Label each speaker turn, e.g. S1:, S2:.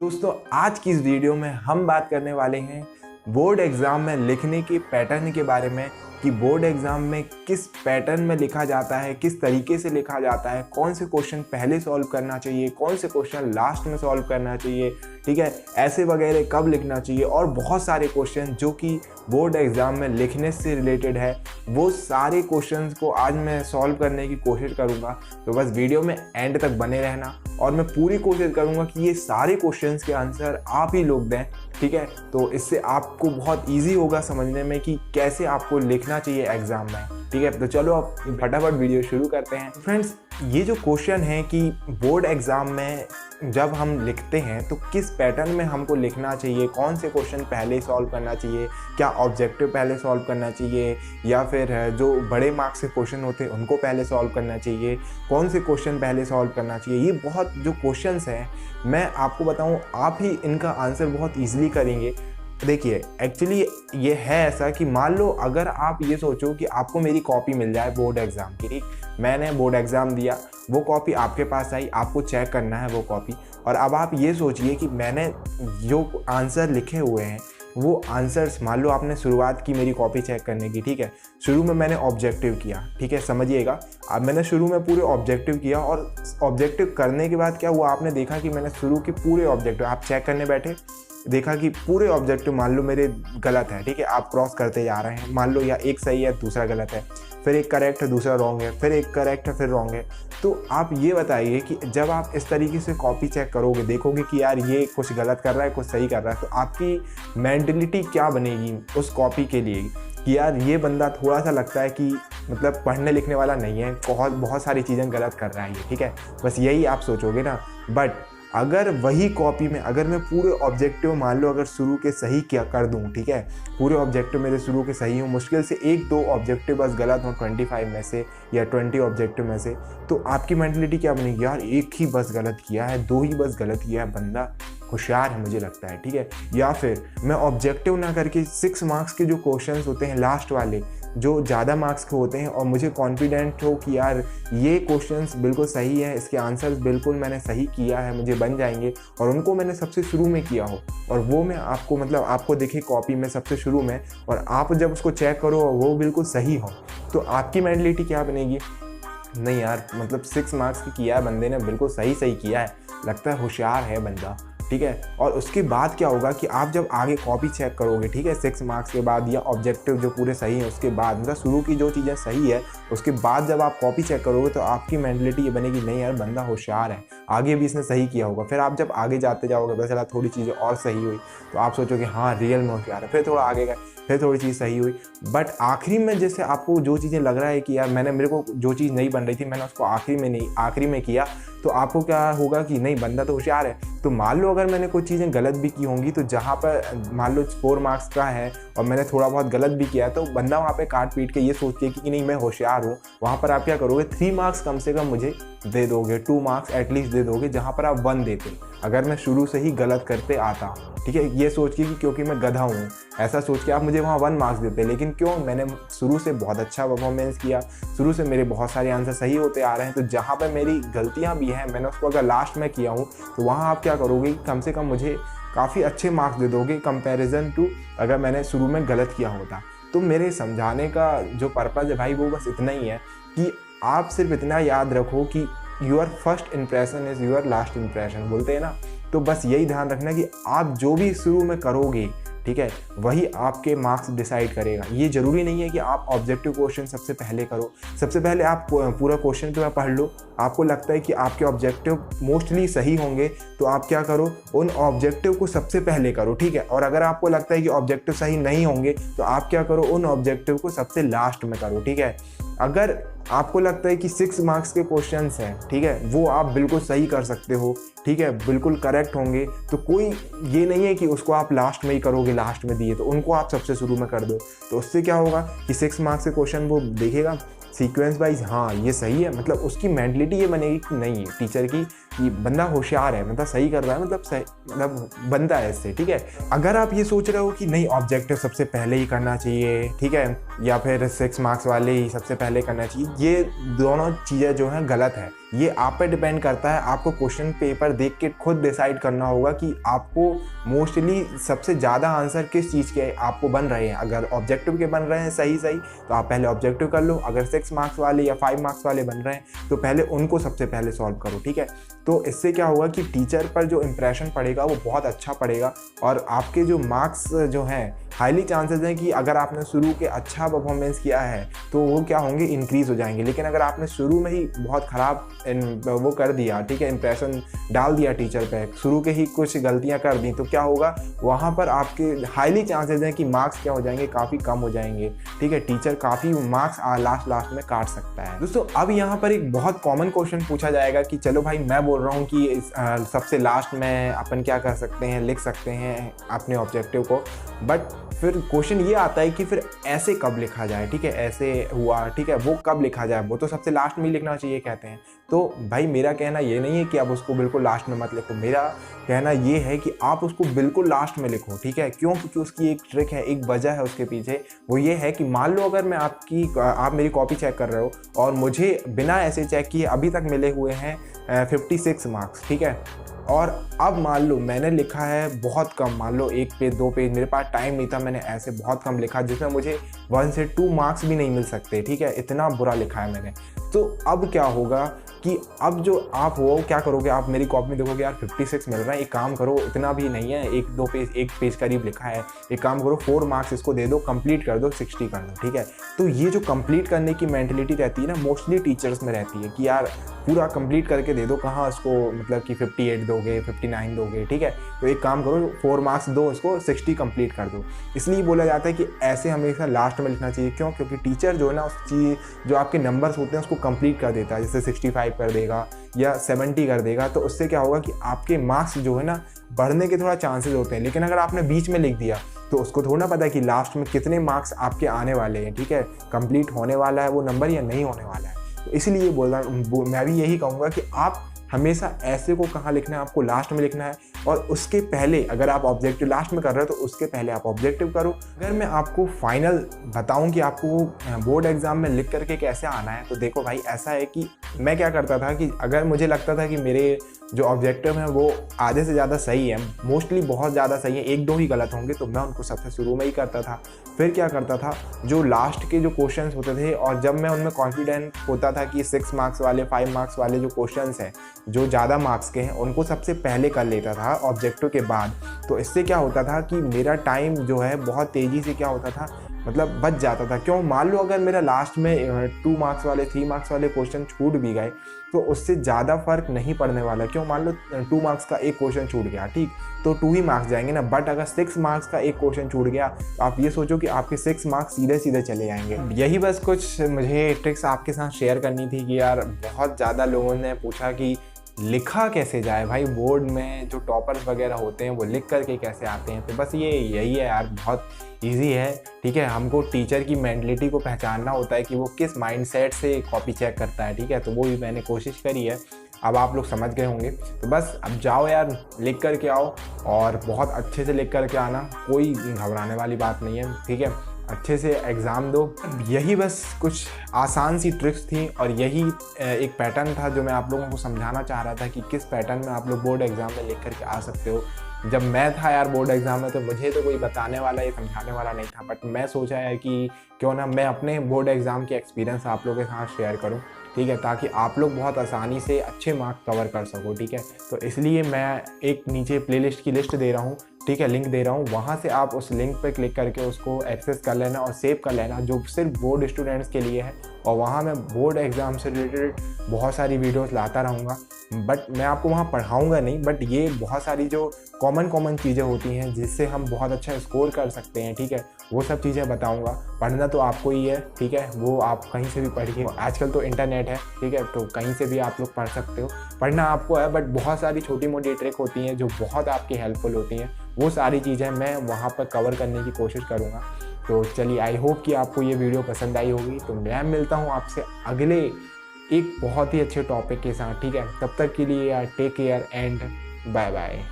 S1: दोस्तों आज की इस वीडियो में हम बात करने वाले हैं बोर्ड एग्ज़ाम में लिखने के पैटर्न के बारे में कि बोर्ड एग्ज़ाम में किस पैटर्न में लिखा जाता है, किस तरीके से लिखा जाता है, कौन से क्वेश्चन पहले सॉल्व करना चाहिए, कौन से क्वेश्चन लास्ट में सॉल्व करना चाहिए, ठीक है, ऐसे वगैरह कब लिखना चाहिए और बहुत सारे क्वेश्चन जो कि बोर्ड एग्ज़ाम में लिखने से रिलेटेड है, वो सारे क्वेश्चंस को आज मैं सॉल्व करने की कोशिश करूँगा। तो बस वीडियो में एंड तक बने रहना और मैं पूरी कोशिश करूँगा कि ये सारे क्वेश्चंस के आंसर आप ही लोग दें, ठीक है। तो इससे आपको बहुत इजी होगा समझने में कि कैसे आपको लिखना चाहिए एग्ज़ाम में, ठीक है। तो चलो अब फटाफट वीडियो शुरू करते हैं। फ्रेंड्स, ये जो क्वेश्चन है कि बोर्ड एग्ज़ाम में जब हम लिखते हैं तो किस पैटर्न में हमको लिखना चाहिए, कौन से क्वेश्चन पहले सॉल्व करना चाहिए, क्या ऑब्जेक्टिव पहले सॉल्व करना चाहिए या फिर जो बड़े मार्क्स के क्वेश्चन होते हैं उनको पहले सॉल्व करना चाहिए, कौन से क्वेश्चन पहले सॉल्व करना चाहिए, ये बहुत जो क्वेश्चंस हैं मैं आपको बताऊं आप ही इनका आंसर बहुत ईजिली करेंगे। देखिए एक्चुअली ये है ऐसा कि मान लो अगर आप ये सोचो कि आपको मेरी कॉपी मिल जाए बोर्ड एग्ज़ाम की, ठीक, मैंने बोर्ड एग्ज़ाम दिया, वो कॉपी आपके पास आई, आपको चेक करना है वो कॉपी, और अब आप ये सोचिए कि मैंने जो आंसर लिखे हुए हैं वो आंसर्स, मान लो आपने शुरुआत की मेरी कॉपी चेक करने की, ठीक है, शुरू में मैंने ऑब्जेक्टिव किया, ठीक है, समझिएगा। अब मैंने शुरू में पूरे ऑब्जेक्टिव किया और ऑब्जेक्टिव करने के बाद क्या हुआ, आपने देखा कि मैंने शुरू के पूरे ऑब्जेक्टिव, आप चेक करने बैठे, देखा कि पूरे ऑब्जेक्टिव मान लो मेरे गलत है, ठीक है, आप क्रॉस करते जा रहे हैं, मान लो या एक सही है दूसरा गलत है, फिर एक करेक्ट है दूसरा रॉन्ग है, फिर एक करेक्ट है फिर रॉन्ग है। तो आप ये बताइए कि जब आप इस तरीके से कॉपी चेक करोगे, देखोगे कि यार ये कुछ गलत कर रहा है कुछ सही कर रहा है, तो आपकी मेंटलिटी क्या बनेगी उस कॉपी के लिए कि यार ये बंदा थोड़ा सा लगता है कि मतलब पढ़ने लिखने वाला नहीं है, बहुत सारी चीज़ें गलत कर रहा है ये, ठीक है, बस यही आप सोचोगे ना। बट अगर वही कॉपी में अगर मैं पूरे ऑब्जेक्टिव मान लो अगर शुरू के सही क्या कर दूं, ठीक है, पूरे ऑब्जेक्टिव मेरे शुरू के सही हो, मुश्किल से एक दो ऑब्जेक्टिव बस गलत हो 25 में से या 20 ऑब्जेक्टिव में से, तो आपकी मेंटलिटी क्या बनेगी, यार एक ही बस गलत किया है, दो ही बस गलत किया है, बंदा होशियार है मुझे लगता है, ठीक है। या फिर मैं ऑब्जेक्टिव ना करके 6 मार्क्स के जो क्वेश्चंस होते हैं लास्ट वाले जो ज़्यादा मार्क्स के होते हैं और मुझे कॉन्फिडेंट हो कि यार ये क्वेश्चंस बिल्कुल सही है, इसके आंसर्स बिल्कुल मैंने सही किया है, मुझे बन जाएंगे, और उनको मैंने सबसे शुरू में किया हो और वो मैं आपको मतलब आपको दिखे कॉपी में सबसे शुरू में, और आप जब उसको चेक करो और वो बिल्कुल सही हो, तो आपकी मेंटलिटी क्या बनेगी, नहीं यार मतलब 6 मार्क्स की किया है बंदे ने, बिल्कुल सही किया है, लगता है होशियार है बंदा, ठीक है। और उसके बाद क्या होगा कि आप जब आगे कॉपी चेक करोगे, ठीक है, 6 मार्क्स के बाद या ऑब्जेक्टिव जो पूरे सही है उसके बाद, मतलब शुरू की जो चीज़ें सही है उसके बाद जब आप कॉपी चेक करोगे तो आपकी मेंटलिटी ये बनेगी, नहीं यार बंदा होशियार है, आगे भी इसने सही किया होगा। फिर आप जब आगे जाते जाओगे, पता चला थोड़ी चीज़ें और सही हुई तो आप सोचोगे हाँ रियल में होशियार है, फिर थोड़ा आगे गए, फिर थोड़ी चीज़ सही हुई, बट आखिरी में जैसे आपको जो चीज़ें लग रहा है कि यार मेरे को जो चीज़ नहीं बन रही थी मैंने उसको आखिरी में किया, तो आपको क्या होगा कि नहीं बंदा तो होशियार है। तो मान लो अगर मैंने कुछ चीज़ें गलत भी की होंगी, तो जहाँ पर मान लो 4 मार्क्स का है और मैंने थोड़ा बहुत गलत भी किया है, तो बंदा वहाँ पे काट पीट के ये सोचते कि नहीं मैं होशियार हूँ, वहाँ पर आप क्या करोगे 3 मार्क्स कम से कम मुझे दे दोगे, 2 मार्क्स एटलीस्ट दे दोगे जहाँ पर आप 1 देते अगर मैं शुरू से ही गलत करते आता, ठीक है, ये सोच के कि क्योंकि मैं गधा हूँ, ऐसा सोच के आप मुझे वहाँ 1 मार्क्स देते, लेकिन क्यों, मैंने शुरू से बहुत अच्छा परफॉर्मेंस किया, शुरू से मेरे बहुत सारे आंसर सही होते आ रहे हैं, तो जहाँ पर मेरी गलतियाँ भी हैं मैंने उसको अगर लास्ट में किया हूँ तो वहाँ आप क्या करोगे, कम से कम मुझे काफ़ी अच्छे मार्क्स दे दोगे कंपैरिजन टू अगर मैंने शुरू में गलत किया होता। तो मेरे समझाने का जो पर्पज़ है भाई वो बस इतना ही है कि आप सिर्फ इतना याद रखो कि your first impression is your last impression, बोलते हैं ना, तो बस यही ध्यान रखना कि आप जो भी शुरू में करोगे, ठीक है, वही आपके मार्क्स डिसाइड करेगा। ये ज़रूरी नहीं है कि आप ऑब्जेक्टिव क्वेश्चन सबसे पहले करो, सबसे पहले आप पूरा क्वेश्चन पेपर पढ़ लो, आपको लगता है कि आपके ऑब्जेक्टिव मोस्टली सही होंगे तो आप क्या करो उन ऑब्जेक्टिव को सबसे पहले करो, ठीक है, और अगर आपको लगता है कि ऑब्जेक्टिव सही नहीं होंगे तो आप क्या करो उन ऑब्जेक्टिव को सबसे लास्ट में करो, ठीक है। अगर आपको लगता है कि 6 मार्क्स के क्वेश्चंस हैं, ठीक है, वो आप बिल्कुल सही कर सकते हो, ठीक है, बिल्कुल करेक्ट होंगे, तो कोई ये नहीं है कि उसको आप लास्ट में ही करोगे, लास्ट में दिए तो उनको आप सबसे शुरू में कर दो, तो उससे क्या होगा कि 6 मार्क्स के क्वेश्चन वो देखेगा सीक्वेंस वाइज, हाँ ये सही है, मतलब उसकी मेंटलिटी ये बनेगी कि नहीं टीचर की कि बंदा होशियार है, मतलब सही कर रहा है, मतलब सही, मतलब बनता है इससे, ठीक है। अगर आप ये सोच रहे हो कि नहीं ऑब्जेक्टिव सबसे पहले ही करना चाहिए, ठीक है, या फिर 6 मार्क्स वाले ही सबसे पहले करना चाहिए, ये दोनों चीज़ें जो हैं गलत है। ये आप पे डिपेंड करता है, आपको क्वेश्चन पेपर देख के खुद डिसाइड करना होगा कि आपको मोस्टली सबसे ज़्यादा आंसर किस चीज़ के आपको बन रहे हैं। अगर ऑब्जेक्टिव के बन रहे हैं सही तो आप पहले ऑब्जेक्टिव कर लो, अगर 6 मार्क्स वाले या 5 मार्क्स वाले बन रहे हैं तो पहले उनको सबसे पहले सॉल्व करो, ठीक है। तो इससे क्या होगा कि टीचर पर जो इम्प्रेशन पड़ेगा वो बहुत अच्छा पड़ेगा, और आपके जो मार्क्स जो हैं हाईली चांसेस हैं कि अगर आपने शुरू के अच्छा परफॉर्मेंस किया है तो वो क्या होंगे, इंक्रीज़ हो जाएंगे। लेकिन अगर आपने शुरू में ही बहुत ख़राब वो कर दिया, ठीक है, इंप्रेशन डाल दिया टीचर पे, शुरू के ही कुछ गलतियां कर दी, तो क्या होगा, वहाँ पर आपके हाईली चांसेस हैं कि मार्क्स क्या हो जाएंगे, काफ़ी कम हो जाएंगे, ठीक है। टीचर काफ़ी मार्क्स लास्ट में काट सकता है। दोस्तों अब यहाँ पर एक बहुत कॉमन क्वेश्चन पूछा जाएगा कि चलो भाई मैं बोल रहा हूँ कि सबसे लास्ट में अपन क्या कर सकते हैं, लिख सकते हैं अपने ऑब्जेक्टिव को, बट फिर क्वेश्चन ये आता है कि फिर ऐसे कब लिखा जाए, ठीक है, ऐसे हुआ, ठीक है, वो कब लिखा जाए, वो तो सबसे लास्ट में ही लिखना चाहिए कहते हैं। तो भाई मेरा कहना ये नहीं है कि आप उसको बिल्कुल लास्ट में मत लिखो, मेरा कहना ये है कि आप उसको बिल्कुल लास्ट में लिखो, ठीक है। क्यों? क्योंकि उसकी एक ट्रिक है, एक वजह है उसके पीछे। वो ये है कि मान लो अगर मैं आप मेरी कॉपी चेक कर रहे हो और मुझे बिना ऐसे चेक किए अभी तक मिले हुए हैं 56 मार्क्स, ठीक है, और अब मान लो मैंने लिखा है बहुत कम, मान लो 1 पेज 2 पेज, मेरे पास टाइम नहीं था, मैंने ऐसे बहुत कम लिखा जिसमें मुझे 1 से 2 मार्क्स भी नहीं मिल सकते, ठीक है, इतना बुरा लिखा है मैंने। तो अब क्या होगा कि अब जो आप हो क्या करोगे, आप मेरी कॉपी में देखोगे यार 56 मिल रहा है, एक काम करो, इतना भी नहीं है, 1 पेज करीब लिखा है, एक काम करो 4 मार्क्स इसको दे दो, कंप्लीट कर दो, 60 कर दो, ठीक है। तो ये जो कंप्लीट करने की मेंटलिटी रहती है ना, मोस्टली टीचर्स में रहती है कि यार पूरा कंप्लीट करके दे दो, कहाँ उसको मतलब कि 58 दोगे, 59 दोगे, ठीक है। तो एक काम करो 4 मार्क्स दो, उसको 60 कंप्लीट कर दो। इसलिए बोला जाता है कि ऐसे हमेशा लास्ट में लिखना चाहिए। क्यों? क्योंकि टीचर जो है ना, उस चीज़ जो आपके नंबर्स होते हैं उसको कंप्लीट कर देता है, जैसे 65 कर देगा या 70 कर देगा। तो उससे क्या होगा कि आपके मार्क्स जो है ना बढ़ने के थोड़ा चांसेस होते हैं। लेकिन अगर आपने बीच में लिख दिया तो उसको थोड़ा पता है कि लास्ट में कितने मार्क्स आपके आने वाले हैं, ठीक है, कंप्लीट होने वाला है वो नंबर या नहीं होने वाला है। तो इसलिए बोल रहा हूँ, मैं भी यही कहूँगा कि आप हमेशा ऐसे को कहाँ लिखना है, आपको लास्ट में लिखना है, और उसके पहले अगर आप ऑब्जेक्टिव लास्ट में कर रहे हो तो उसके पहले आप ऑब्जेक्टिव करो। अगर मैं आपको फाइनल बताऊं कि आपको बोर्ड एग्जाम में लिख करके कैसे आना है, तो देखो भाई ऐसा है कि मैं क्या करता था कि अगर मुझे लगता था कि मेरे जो ऑब्जेक्टिव हैं वो आधे से ज़्यादा सही है, मोस्टली बहुत ज़्यादा सही है, 1-2 ही गलत होंगे, तो मैं उनको सबसे शुरू में ही करता था। फिर क्या करता था, जो लास्ट के जो क्वेश्चंस होते थे, और जब मैं उनमें कॉन्फिडेंट होता था कि 6 मार्क्स वाले 5 मार्क्स वाले जो क्वेश्चंस हैं जो ज़्यादा मार्क्स के हैं, उनको सबसे पहले कर लेता था ऑब्जेक्टिव के बाद। तो इससे क्या होता था कि मेरा टाइम जो है बहुत तेज़ी से क्या होता था, मतलब बच जाता था। क्यों? मान लो अगर मेरा लास्ट में 2 मार्क्स वाले 3 मार्क्स वाले क्वेश्चन छूट भी गए तो उससे ज़्यादा फर्क नहीं पड़ने वाला। क्यों? मान लो 2 मार्क्स का एक क्वेश्चन छूट गया, ठीक, तो 2 ही मार्क्स जाएंगे ना। बट अगर 6 मार्क्स का एक क्वेश्चन छूट गया तो आप ये सोचो कि आपके 6 मार्क्स सीधे सीधे चले जाएंगे। यही बस कुछ मुझे ट्रिक्स आपके साथ शेयर करनी थी कि यार बहुत ज़्यादा लोगों ने पूछा कि लिखा कैसे जाए भाई, बोर्ड में जो टॉपर्स वगैरह होते हैं वो लिख करके कैसे आते हैं। तो बस यही है यार, बहुत इजी है, ठीक है। हमको टीचर की मेंटलिटी को पहचानना होता है कि वो किस माइंडसेट से कॉपी चेक करता है, ठीक है। तो वो भी मैंने कोशिश करी है, अब आप लोग समझ गए होंगे। तो बस अब जाओ यार, लिख करके आओ, और बहुत अच्छे से लिख करके आना, कोई घबराने वाली बात नहीं है, ठीक है। अच्छे से एग्ज़ाम दो। यही बस कुछ आसान सी ट्रिक्स थी, और यही एक पैटर्न था जो मैं आप लोगों को समझाना चाह रहा था कि किस पैटर्न में आप लोग बोर्ड एग्ज़ाम में लिख करके आ सकते हो। जब मैं था यार बोर्ड एग्ज़ाम में, तो मुझे तो कोई बताने वाला या समझाने वाला नहीं था, बट मैं सोचा यार कि क्यों ना मैं अपने बोर्ड एग्ज़ाम के एक्सपीरियंस आप लोगों के साथ शेयर करूं, ठीक है, ताकि आप लोग बहुत आसानी से अच्छे मार्क्स कवर कर सको, ठीक है। तो इसलिए मैं एक नीचे प्लेलिस्ट की लिस्ट दे रहा हूँ, ठीक है, लिंक दे रहा हूँ, वहाँ से आप उस लिंक पर क्लिक करके उसको एक्सेस कर लेना और सेव कर लेना, जो सिर्फ बोर्ड स्टूडेंट्स के लिए है। और वहाँ मैं बोर्ड एग्ज़ाम से रिलेटेड बहुत सारी वीडियोस लाता रहूँगा, बट मैं आपको वहाँ पढ़ाऊँगा नहीं, बट ये बहुत सारी जो कॉमन चीज़ें होती हैं जिससे हम बहुत अच्छा स्कोर कर सकते हैं, ठीक है, वो सब चीज़ें बताऊँगा। पढ़ना तो आपको ही है, ठीक है, वो आप कहीं से भी पढ़िए, आजकल तो इंटरनेट है, ठीक है, तो कहीं से भी आप लोग पढ़ सकते हो। पढ़ना आपको है, बट बहुत सारी छोटी मोटी ट्रिक होती हैं जो बहुत आपकी हेल्पफुल होती हैं, वो सारी चीज़ें मैं वहाँ पर कवर करने की कोशिश करूँगा। तो चलिए, आई होप कि आपको ये वीडियो पसंद आई होगी। तो मैं मिलता हूँ आपसे अगले एक बहुत ही अच्छे टॉपिक के साथ। ठीक है, तब तक के लिए यार take care and bye bye.